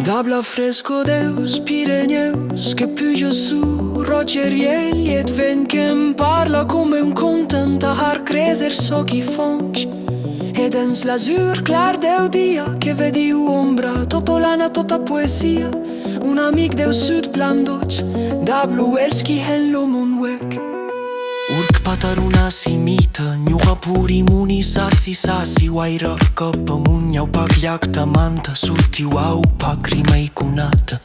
Dabla fresco deus, Pirenèus, che pujo su, ròcher vielh et vent che parla come un conte, entà, créser, fonc. E dins l'azur clar dia, che vedi ombra, tota lana, tota poesia. Un amic deus sud blandoci, dabla uelhs qui hen lo mon huec. Urqu pataruna simita, ñuqa puri muni sasi waira kapa munyau pagliacta manta suti wow pacrimaikunata.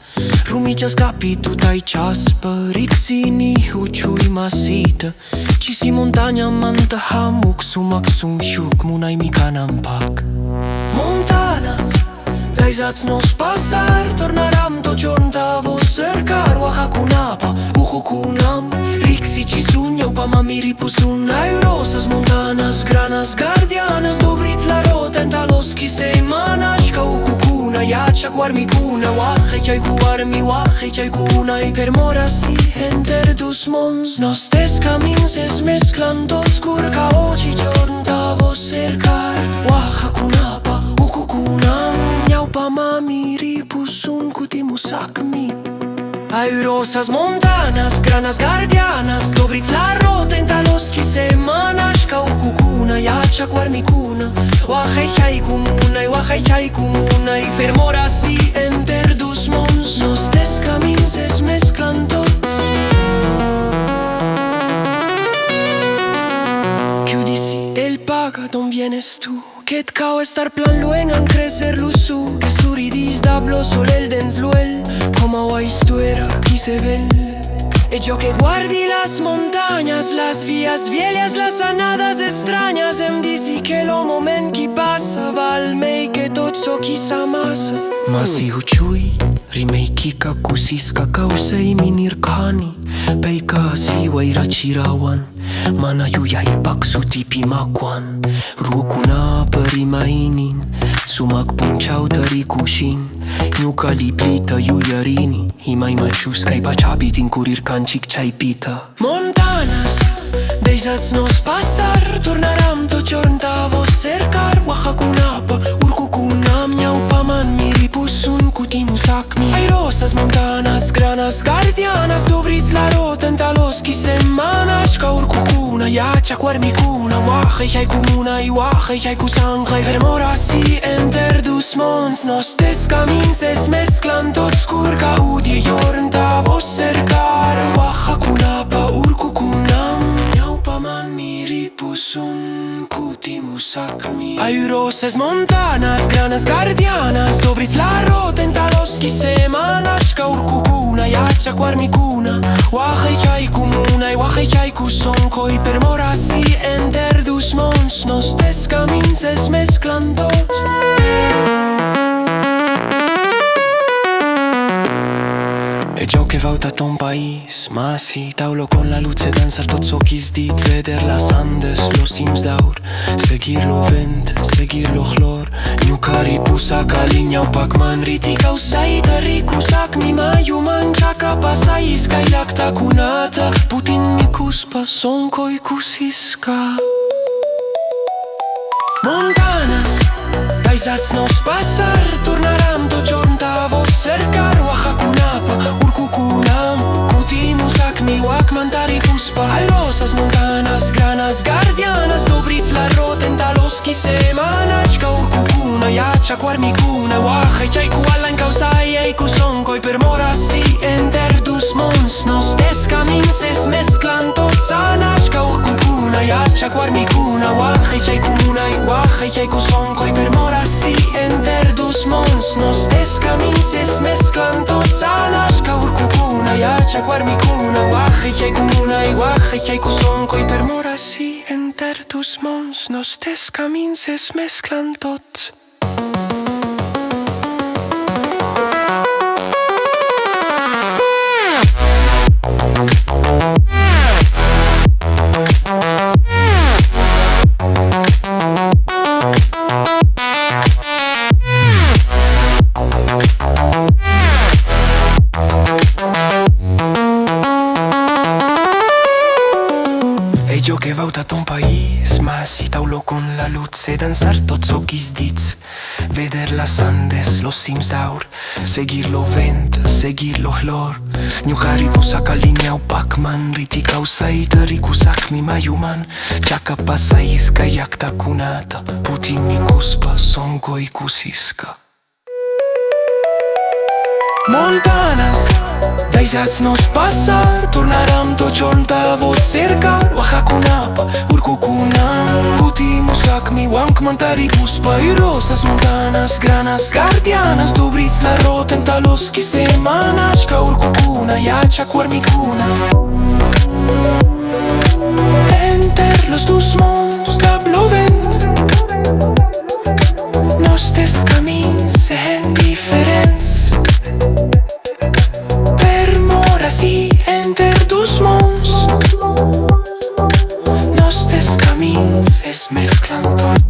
Rumichas capitu tai chaspa, rixini huch'uy masita. Cisi montagna manta hamuk sumak sumhiuk munai mikanampak. Montanas, daishatz-nos passar, tornaram tot giorn ta vos cercar. Ñuqanchikpa, pujo Rixi sunyau pa mamiri pusun airosas montanas, granas guardianas, dobritz la rota entà los qui sei manas, ca ukukuna, chakruyku, huch'uy i per mora si enter dus monds. Nostes camins es mesclan tots curca oggi giorn ta vos cercar. Ñuqanchikpa, ñau pa mamiri pusun huch'uy. Airosas montanas, granas guardianas, dobritz la rota entà los qui se manas, ca ukukuna, chakruyku, huch'uy i per mora si enter dus monds. Nostes camins es mesclan tots. Chiudisi el paga, don vienes tu, che et cau estar plan luengan créser su, che suridis dablo solel dens l'uelhs, coma stuera qui se vel. E yo que guardi las montañas, las vías viejas, las anadas extrañas, em disi que lo moment qui passa val mei que tot so qui s'amassa. Masi huch'uy, rimei kika kusiska kausei minirkani, peika si waira chirawan, mana yuyai paksu tipi makwan. Urquna parimainin, sumak punchau tarikushin, ñuqa liplita yuyarini, imai machuskai pachapitin Urqanchikpa. Montanas, daishatz-nos passar, tornaram tot giorn ta vos cercar. Ñuqanchikpa, Urqu ñau pa mamiri pusun huch'uy. Airosas montanas, granas guardianas, dobritz la rota entà los qui se manas, ca Urquna, chakruyku, huch'uy per mora si enter dus monds. Nostes camins es mesclan tots curca oggi giorn ta vos cercar. Ñuqanchikpa, Urqu ñau pa mamiri pusun huch'uy. Airosas montanas, granas guardianas, dobritz la rota entà los qui se manas, ca Urquna, chakruyku, huch'uy i per mora si enter dus monds. Nostes camins es mesclan tots. E yo che vau da ton país, ma si taulo con la luce dansar tot so chis dit, veder las andes, los cims d'aur, seguir lo vent, seguir lo chlor. Ñuqari pusak aliñau pac man ritica usai tariku mi mayu manchaka pasais kai lacta kunata, putin mi kuspa sonkoi kusiska. Montanas, daishatz-nos passar, tornaram tot giorn ta vos cercar. Ñuqanchikpa, Urqu huec mantari puspa. Airosas montanas, granas guardianas, dobritz la rota entà los qui se manas, ca Urquna, chakruyku, huch'uy allain causai i per mora si enter dus monds. Nostes camins es mesclan tots anas, ca Urquna, chakruyku, huch'uy per mora si enter dus monds. Nostes camins es mesclan tots anas, ca Urquna, chakruyku, huch'uy per mora si enter dus monds. Nostes camins es mesclan tots. Yo que vau da ton país, ma si taulo con la luce dansar tots so quis dits, veder las andes, los cims d'aur, seguir lo vent, seguir lo hlor. Ñuqaripu sakalinea pakman, ritikau saita rikusaqmi mayuman. Chaka pasayisqa llaqtakunata, putimikuspa sonkoykusisqa. Montanas, daishatz-nos pasar, tornaram tochonta vos cercar. Oaxakunapa, urqukunan, putimusaqmi wanqmantaripuspa. Y rosas montanas, granas guardianas, dubrits la rotenta los semanas. Ka urqukuna, chakruyku. Enter los dus monds tablovent, nostes camins en diferents. Per mor ací enter dus monds, nostes camins es mesclan tot.